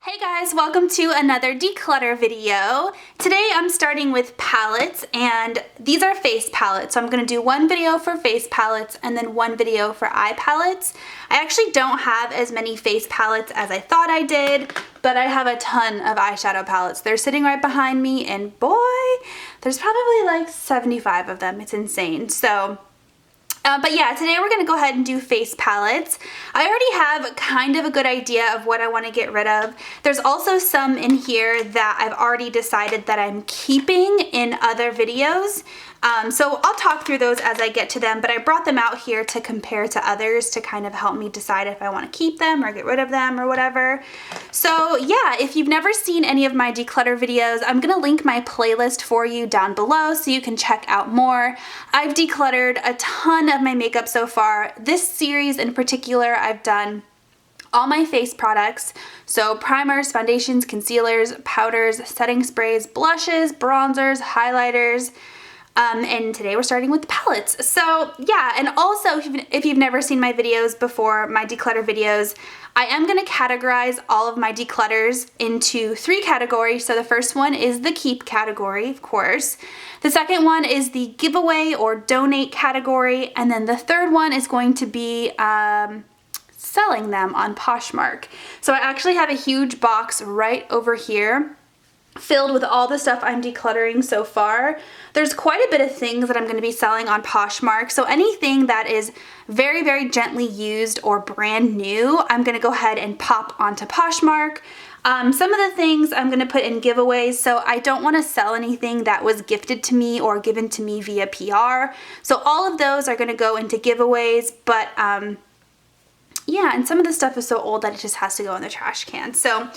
Hey guys, welcome to another declutter video. Today I'm starting with palettes, and these are face palettes. So I'm going to do one video for face palettes and then one video for eye palettes. I actually don't have as many face palettes as I thought I did, but I have a ton of eyeshadow palettes. They're sitting right behind me, and boy, there's probably like 75 of them. It's insane. But yeah, today we're going to go ahead and do face palettes. I already have kind of a good idea of what I want to get rid of. There's also some in here that I've already decided that I'm keeping in other videos. So I'll talk through those as I get to them, but I brought them out here to compare to others to kind of help me decide if I want to keep them or get rid of them or whatever. So yeah, if you've never seen any of my declutter videos, I'm going to link my playlist for you down below so you can check out more. I've decluttered a ton of my makeup so far. This series in particular, I've done all my face products, so primers, foundations, concealers, powders, setting sprays, blushes, bronzers, highlighters, and today we're starting with the palettes. So yeah, and also if you've never seen my videos before, my declutter videos, I am going to categorize all of my declutters into 3 categories. So the first one is the keep category, of course. The second one is the giveaway or donate category. And then the third one is going to be selling them on Poshmark. So I actually have a huge box right over here filled with all the stuff I'm decluttering so far. There's quite a bit of things that I'm going to be selling on Poshmark, so anything that is very, very gently used or brand new, I'm going to go ahead and pop onto Poshmark. Some of the things I'm going to put in giveaways, so I don't want to sell anything that was gifted to me or given to me via PR. So all of those are going to go into giveaways, but yeah, and some of the stuff is so old that it just has to go in the trash can. So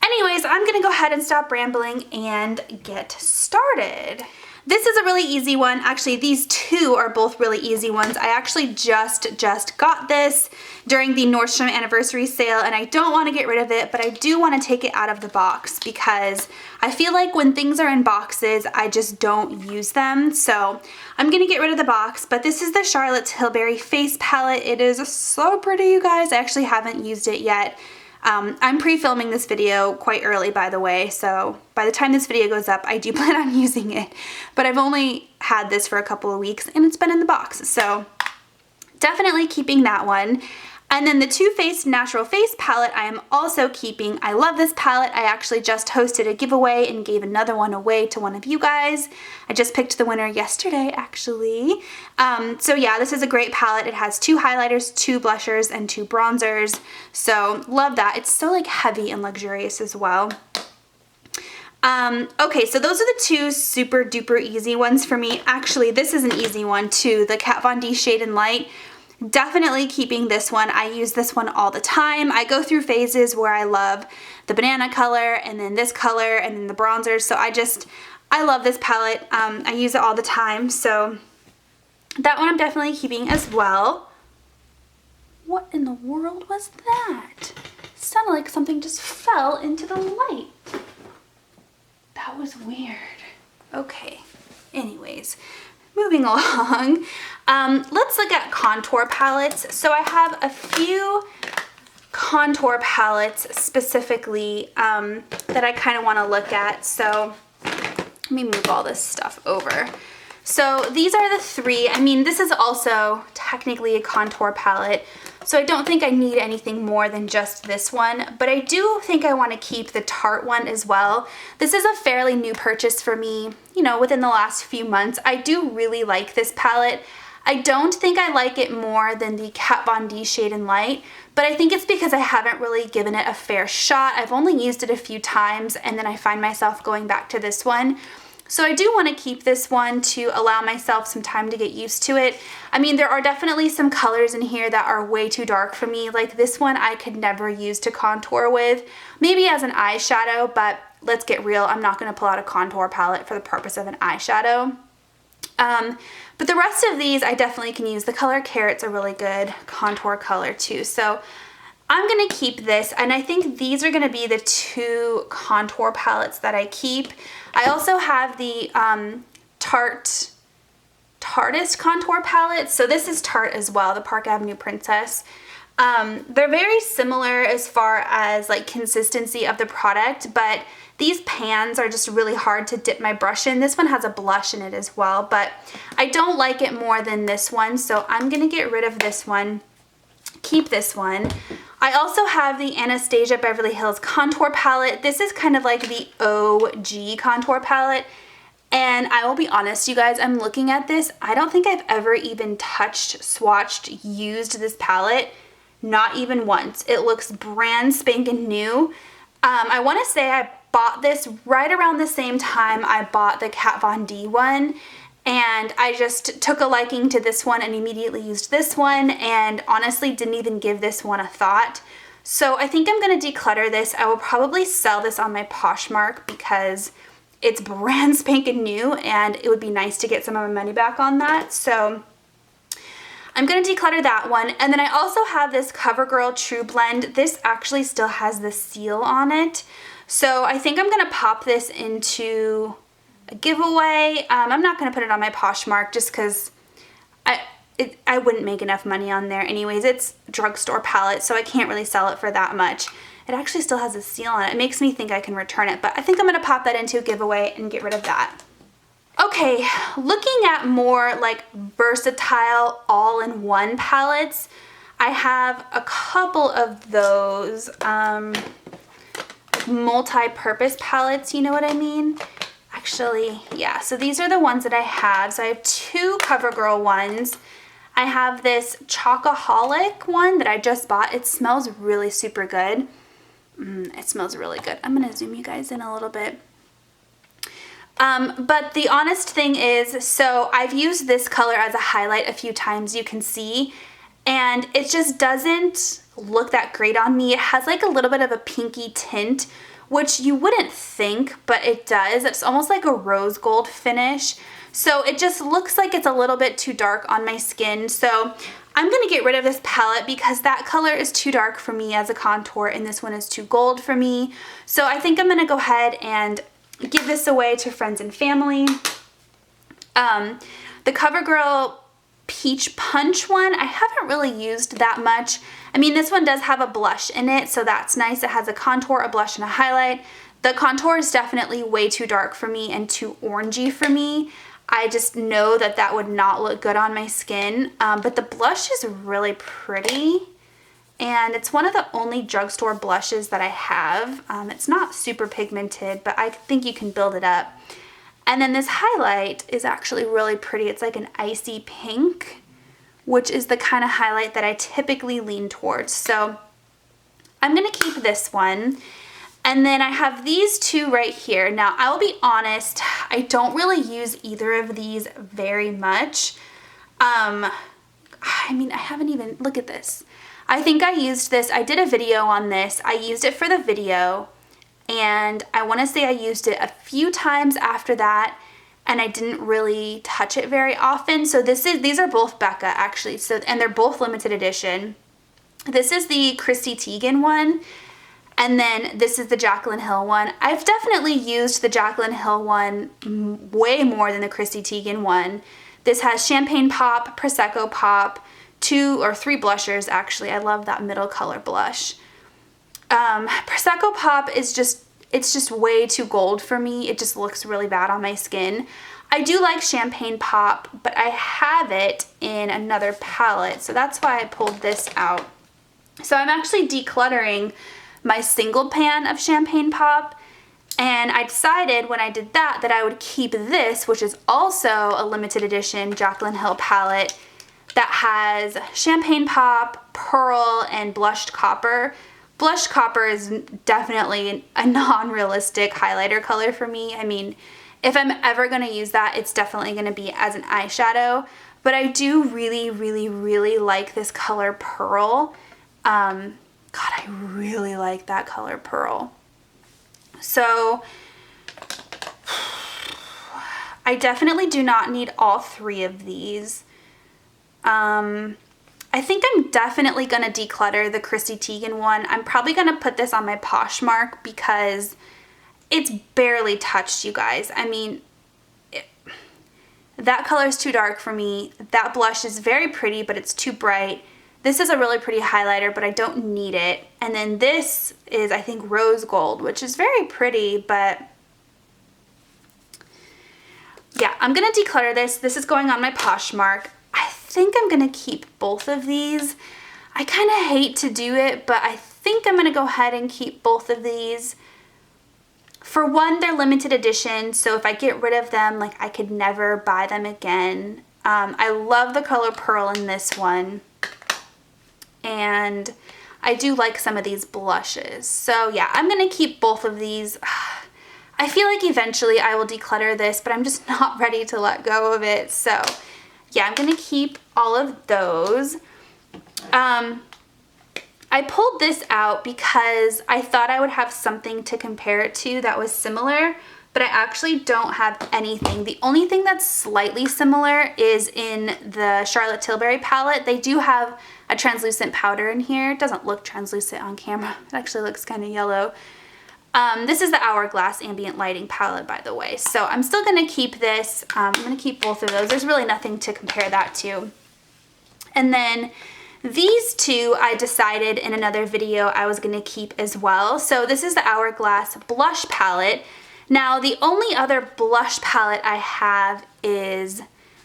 anyways, I'm going to go ahead and stop rambling and get started. This is a really easy one. Actually, these two are both really easy ones. I actually just got this during the Nordstrom anniversary sale, and I don't want to get rid of it, but I do want to take it out of the box because I feel like when things are in boxes, I just don't use them. So I'm going to get rid of the box, but this is the Charlotte Tilbury face palette. It is so pretty, you guys. I actually haven't used it yet. I'm pre-filming this video quite early, by the way, so by the time this video goes up, I do plan on using it, but I've only had this for a couple of weeks and it's been in the box, so definitely keeping that one. And then the Too Faced Natural Face palette I am also keeping. I love this palette. I actually just hosted a giveaway and gave another one away to one of you guys. I just picked the winner yesterday, actually. So yeah, this is a great palette. It has 2 highlighters, 2 blushers, and 2 bronzers. So love that. It's so like heavy and luxurious as well. Okay, so those are the 2 super duper easy ones for me. Actually, this is an easy one too. The Kat Von D Shade and Light. Definitely keeping this one. I use this one all the time. I go through phases where I love the banana color and then this color and then the bronzers. So I love this palette. I use it all the time. So that one I'm definitely keeping as well. What in the world was that? It sounded like something just fell into the light. That was weird. Okay, anyways, moving along. Let's look at contour palettes. So I have a few contour palettes specifically that I kind of want to look at. So let me move all this stuff over. So these are the 3. I mean, this is also technically a contour palette, so I don't think I need anything more than just this one, but I do think I want to keep the Tarte one as well. This is a fairly new purchase for me, you know, within the last few months. I do really like this palette. I don't think I like it more than the Kat Von D Shade and Light, but I think it's because I haven't really given it a fair shot. I've only used it a few times, and then I find myself going back to this one. So I do want to keep this one to allow myself some time to get used to it. I mean, there are definitely some colors in here that are way too dark for me. Like this one I could never use to contour with. Maybe as an eyeshadow, but let's get real. I'm not going to pull out a contour palette for the purpose of an eyeshadow. But the rest of these I definitely can use. The color Carrot's a really good contour color too. So I'm going to keep this, and I think these are going to be the 2 contour palettes that I keep. I also have the Tarteist contour palette. So this is Tarte as well, the Park Avenue Princess. They're very similar as far as like consistency of the product, but these pans are just really hard to dip my brush in. This one has a blush in it as well, but I don't like it more than this one, so I'm gonna get rid of this one, keep this one. I also have the Anastasia Beverly Hills contour palette. This is kind of like the OG contour palette. And I will be honest, you guys, I'm looking at this. I don't think I've ever even touched, swatched, used this palette. Not even once. It looks brand spanking new. I want to say I bought this right around the same time I bought the Kat Von D one. And I just took a liking to this one and immediately used this one, and honestly didn't even give this one a thought. So I think I'm going to declutter this. I will probably sell this on my Poshmark because it's brand spanking new and it would be nice to get some of my money back on that. So I'm going to declutter that one. And then I also have this CoverGirl True Blend. This actually still has the seal on it. So I think I'm going to pop this into a giveaway. I'm not going to put it on my Poshmark just because I wouldn't make enough money on there anyways. It's a drugstore palette, so I can't really sell it for that much. It actually still has a seal on it. It makes me think I can return it, but I think I'm going to pop that into a giveaway and get rid of that. Okay, looking at more like versatile all-in-one palettes, I have a couple of those multi-purpose palettes, you know what I mean? Actually, yeah, so these are the ones that I have. So I have two CoverGirl ones. I have this Chocoholic one that I just bought. It smells really super good. It smells really good. I'm going to zoom you guys in a little bit. But the honest thing is, so I've used this color as a highlight a few times, you can see, and it just doesn't look that great on me. It has like a little bit of a pinky tint, which you wouldn't think, but it does. It's almost like a rose gold finish. So it just looks like it's a little bit too dark on my skin. So I'm gonna get rid of this palette because that color is too dark for me as a contour and this one is too gold for me. So I think I'm gonna go ahead and give this away to friends and family. The CoverGirl Peach Punch one, I haven't really used that much. I mean, this one does have a blush in it, so that's nice. It has a contour, a blush, and a highlight. The contour is definitely way too dark for me and too orangey for me. I just know that that would not look good on my skin, but the blush is really pretty. And it's one of the only drugstore blushes that I have. It's not super pigmented, but I think you can build it up. And then this highlight is actually really pretty. It's like an icy pink, which is the kind of highlight that I typically lean towards. So I'm gonna keep this one. And then I have these two right here. Now, I will be honest, I don't really use either of these very much. I mean, I haven't even, look at this. I think I used this, I did a video on this. I used it for the video, and I want to say I used it a few times after that, and I didn't really touch it very often. So these are both Becca actually, and they're both limited edition. This is the Chrissy Teigen one, and then this is the Jaclyn Hill one. I've definitely used the Jaclyn Hill one way more than the Chrissy Teigen one. This has Champagne Pop, Prosecco Pop, 2 or 3 blushers actually. I love that middle color blush. Prosecco Pop is it's just way too gold for me. It just looks really bad on my skin. I do like Champagne Pop, but I have it in another palette, so that's why I pulled this out. So I'm actually decluttering my single pan of Champagne Pop, and I decided when I did that I would keep this, which is also a limited edition Jaclyn Hill palette that has Champagne Pop, Pearl, and Blushed Copper. Blushed Copper is definitely a non-realistic highlighter color for me. I mean, if I'm ever going to use that, it's definitely going to be as an eyeshadow. But I do really, really, really like this color Pearl. God, I really like that color Pearl. So I definitely do not need all 3 of these. I think I'm definitely going to declutter the Chrissy Teigen one. I'm probably going to put this on my Poshmark because it's barely touched, you guys. I mean, that color is too dark for me. That blush is very pretty, but it's too bright. This is a really pretty highlighter, but I don't need it. And then this is, I think, rose gold, which is very pretty, but yeah, I'm gonna declutter this. This is going on my Poshmark. I think I'm gonna keep both of these. I kind of hate to do it, but I think I'm gonna go ahead and keep both of these. For one, they're limited edition, so if I get rid of them, like, I could never buy them again. I love the color pearl in this one, and I do like some of these blushes. So yeah, I'm gonna keep both of these. I feel like eventually I will declutter this, but I'm just not ready to let go of it. So yeah, I'm gonna keep all of those. I pulled this out because I thought I would have something to compare it to that was similar, but I actually don't have anything. The only thing that's slightly similar is in the Charlotte Tilbury palette. They do have a translucent powder in here. It doesn't look translucent on camera. It actually looks kind of yellow. This is the Hourglass Ambient Lighting palette, by the way. So I'm still gonna keep this. I'm gonna keep both of those. There's really nothing to compare that to. And then these two, I decided in another video I was gonna keep as well. So this is the Hourglass Blush Palette. Now, the only other blush palette I have is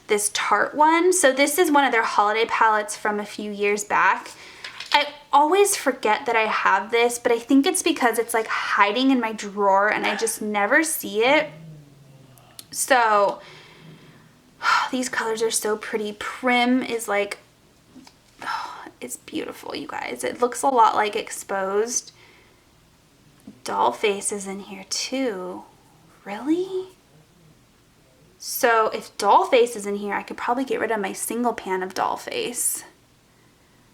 this Tarte one. So this is one of their holiday palettes from a few years back. I always forget that I have this, but I think it's because it's like hiding in my drawer and I just never see it. So these colors are so pretty. Prim is like, oh, it's beautiful, you guys. It looks a lot like Exposed. Dollface is in here too. Really? So if Dollface is in here, I could probably get rid of my single pan of Dollface,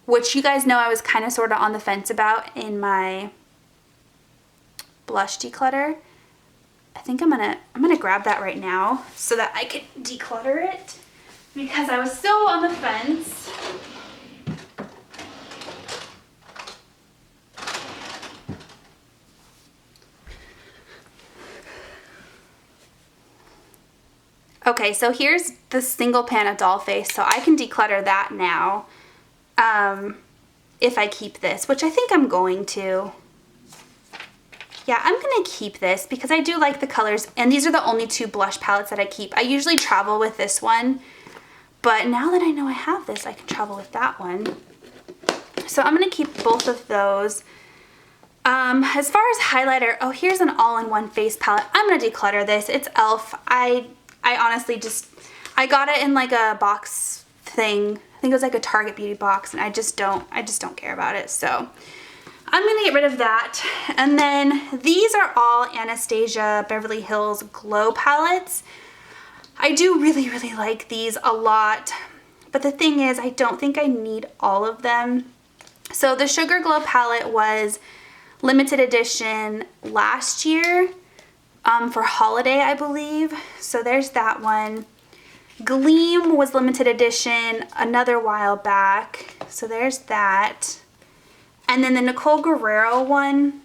which you guys know I was kind of sort of on the fence about in my blush declutter. I think I'm gonna grab that right now so that I can declutter it, because I was so on the fence. Okay, so here's the single pan of Dollface, so I can declutter that now if I keep this, which I think I'm going to. Yeah, I'm gonna keep this because I do like the colors, and these are the only two blush palettes that I keep. I usually travel with this one, but now that I know I have this, I can travel with that one. So I'm gonna keep both of those. As far as highlighter, oh, here's an all-in-one face palette. I'm gonna declutter this. It's e.l.f. I honestly just, I got it in like a box thing. I think it was like a Target beauty box, and I just don't care about it. So I'm gonna get rid of that. And then these are all Anastasia Beverly Hills Glow palettes. I do really, really like these a lot, but the thing is, I don't think I need all of them. So the Sugar Glow palette was limited edition last year. For holiday, I believe. So there's that one. Gleam was limited edition another while back. So there's that. And then the Nicole Guerrero one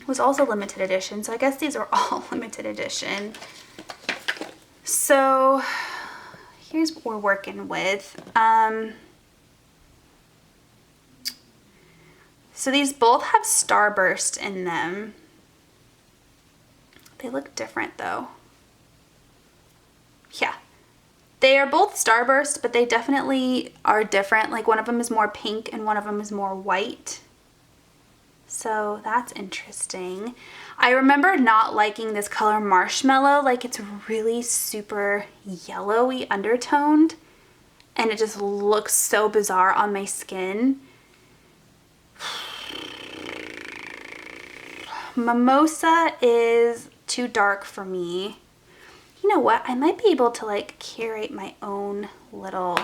was also limited edition. So I guess these are all limited edition. So here's what we're working with. So these both have Starburst in them. They look different though. Yeah, they are both Starburst, but they definitely are different. Like one of them is more pink and one of them is more white. So that's interesting. I remember not liking this color Marshmallow. Like, it's really super yellowy undertoned, and it just looks so bizarre on my skin. Mimosa is too dark for me. You know what? I might be able to like curate my own little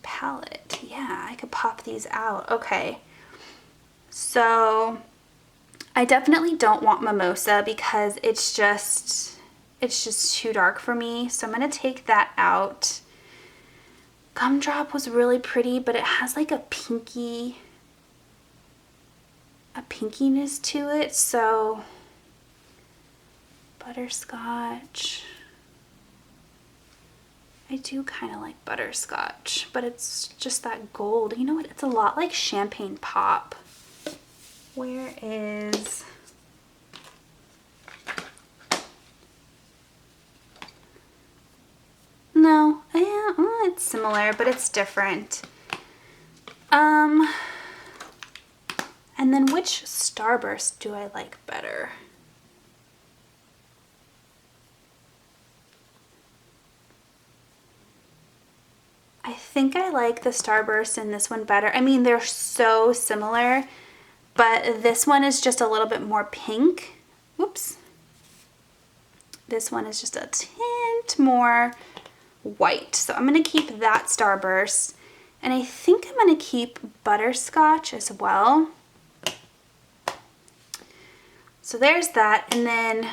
palette. Yeah, I could pop these out. Okay. So I definitely don't want Mimosa because it's just too dark for me. So I'm going to take that out. Gumdrop was really pretty, but it has like a pinkiness to it. So Butterscotch. I do kind of like butterscotch, but it's just that gold. You know what? It's a lot like champagne pop. Where is... No, yeah, it's similar, but it's different. And then which Starburst do I like better? I think I like the Starburst in this one better. I mean, they're so similar, but this one is just a little bit more pink. Whoops. This one is just a tint more white. So I'm going to keep that Starburst. And I think I'm going to keep butterscotch as well. So there's that. And then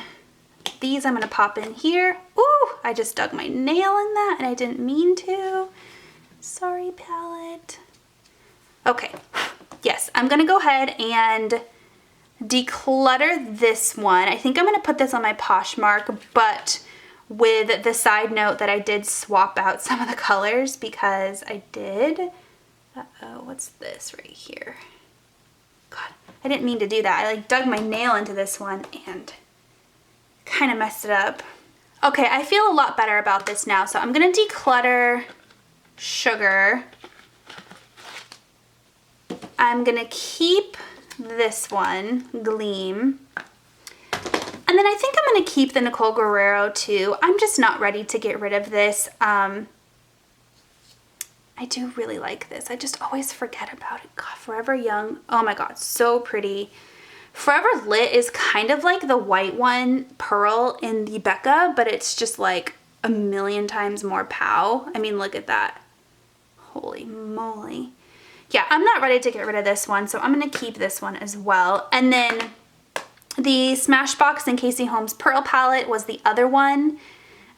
these I'm going to pop in here. Ooh, I just dug my nail in that and I didn't mean to. Sorry, palette. Okay, yes, I'm gonna go ahead and declutter this one. I think I'm gonna put this on my Poshmark, but with the side note that I did swap out some of the colors because I did. Uh-oh, what's this right here? God, I didn't mean to do that. I like dug my nail into this one and kind of messed it up. Okay, I feel a lot better about this now, so I'm gonna declutter Sugar. I'm gonna keep this one, Gleam. And then I think I'm gonna keep the Nicole Guerrero too. I'm just not ready to get rid of this. I do really like this. I just always forget about it. God, Forever Young. Oh my God, so pretty. Forever Lit is kind of like the white one, Pearl, in the Becca, but it's just like a million times more pow. I mean, look at that. Holy moly. Yeah, I'm not ready to get rid of this one, so I'm going to keep this one as well. And then the Smashbox and Casey Holmes Pearl palette was the other one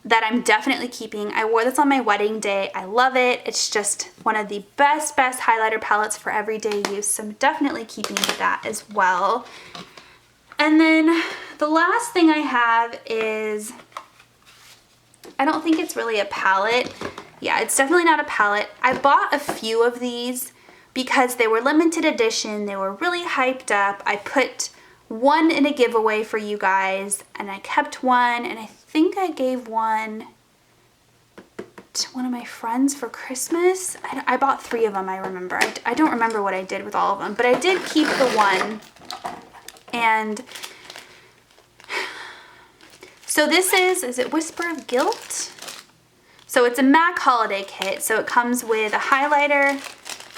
that I'm definitely keeping. I wore this on my wedding day. I love it. It's just one of the best highlighter palettes for everyday use, so I'm definitely keeping that as well. And then the last thing I have is, I don't think it's really a palette. Yeah, it's definitely not a palette. I bought a few of these because they were limited edition. They were really hyped up. I put one in a giveaway for you guys and I kept one, and I think I gave one to one of my friends for Christmas. I bought 3 of them, I remember. I don't remember what I did with all of them, but I did keep the one. And so this is it Whisper of Guilt? So it's a MAC holiday kit. So it comes with a highlighter,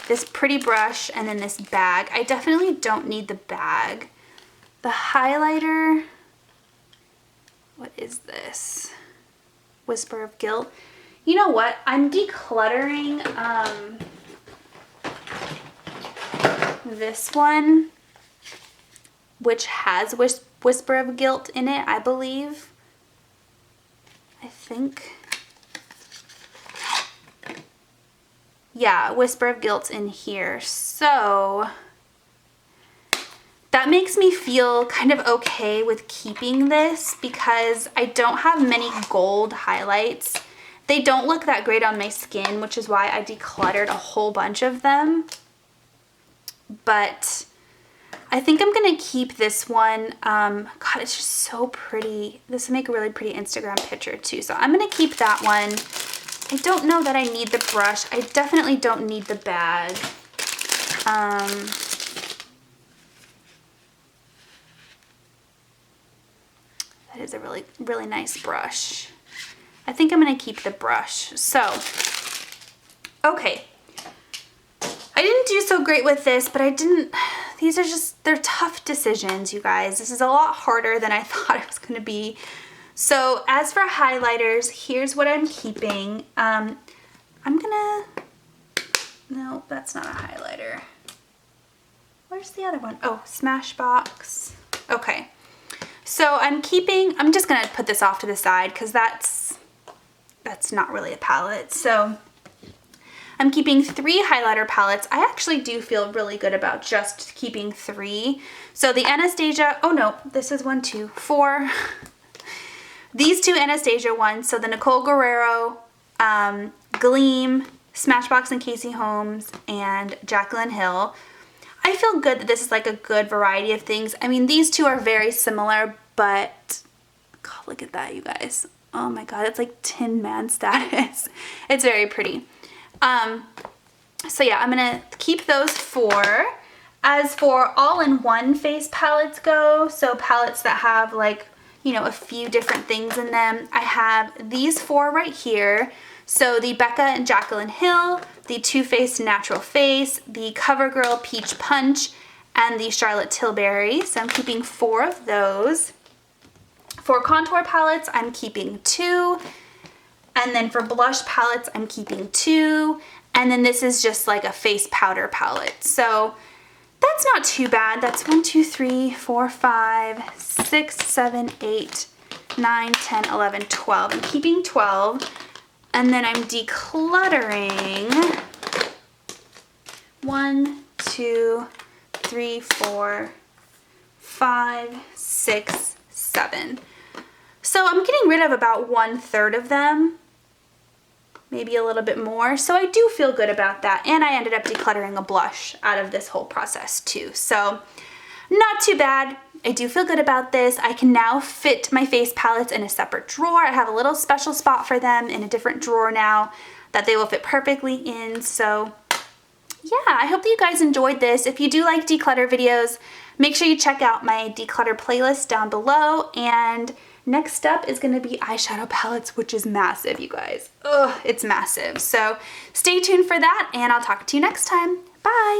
this pretty brush, and then this bag. I definitely don't need the bag. The highlighter, what is this? Whisper of Guilt. You know what? I'm decluttering this one, which has Whisper of Guilt in it, I believe. I think. Yeah, Whisper of Guilt's in here. So that makes me feel kind of okay with keeping this because I don't have many gold highlights. They don't look that great on my skin, which is why I decluttered a whole bunch of them. But I think I'm gonna keep this one. God, it's just so pretty. This will make a really pretty Instagram picture too. So I'm gonna keep that one. I don't know that I need the brush. I definitely don't need the bag. That is a really, really nice brush. I think I'm gonna keep the brush. So, okay. I didn't do so great with this, but these are just, they're tough decisions, you guys. This is a lot harder than I thought it was gonna be. So as for highlighters, here's what I'm keeping. No, that's not a highlighter. Where's the other one? Oh, Smashbox. Okay. So I'm just gonna put this off to the side because that's not really a palette. So I'm keeping 3 highlighter palettes. I actually do feel really good about just keeping 3. So the Anastasia, oh no, this is 1, 2, 4. These 2 Anastasia ones, so the Nicole Guerrero Gleam, Smashbox and Casey Holmes, and Jaclyn Hill. I feel good that this is like a good variety of things. I mean, these two are very similar, but God, look at that, you guys. Oh my God, it's like Tin Man status. It's very pretty. So yeah, I'm gonna keep those 4. As for all-in-one face palettes go, so palettes that have like, you know, a few different things in them, I have these 4 right here. So the Becca and Jaclyn Hill, the Too Faced Natural Face, the CoverGirl Peach Punch, and the Charlotte Tilbury. So I'm keeping 4 of those. For contour palettes, I'm keeping 2. And then for blush palettes, I'm keeping 2. And then this is just like a face powder palette. So that's not too bad. That's 1, 2, 3, 4, 5, 6, 7, 8, 9, 10, 11, 12. I'm keeping 12. And then I'm decluttering 1, 2, 3, 4, 5, 6, 7. So I'm getting rid of about 1/3 of them, maybe a little bit more. So I do feel good about that. And I ended up decluttering a blush out of this whole process too. So not too bad. I do feel good about this. I can now fit my face palettes in a separate drawer. I have a little special spot for them in a different drawer now that they will fit perfectly in. So yeah, I hope that you guys enjoyed this. If you do like declutter videos, make sure you check out my declutter playlist down below. And next up is going to be eyeshadow palettes, which is massive, you guys. Ugh, it's massive. So stay tuned for that, and I'll talk to you next time. Bye!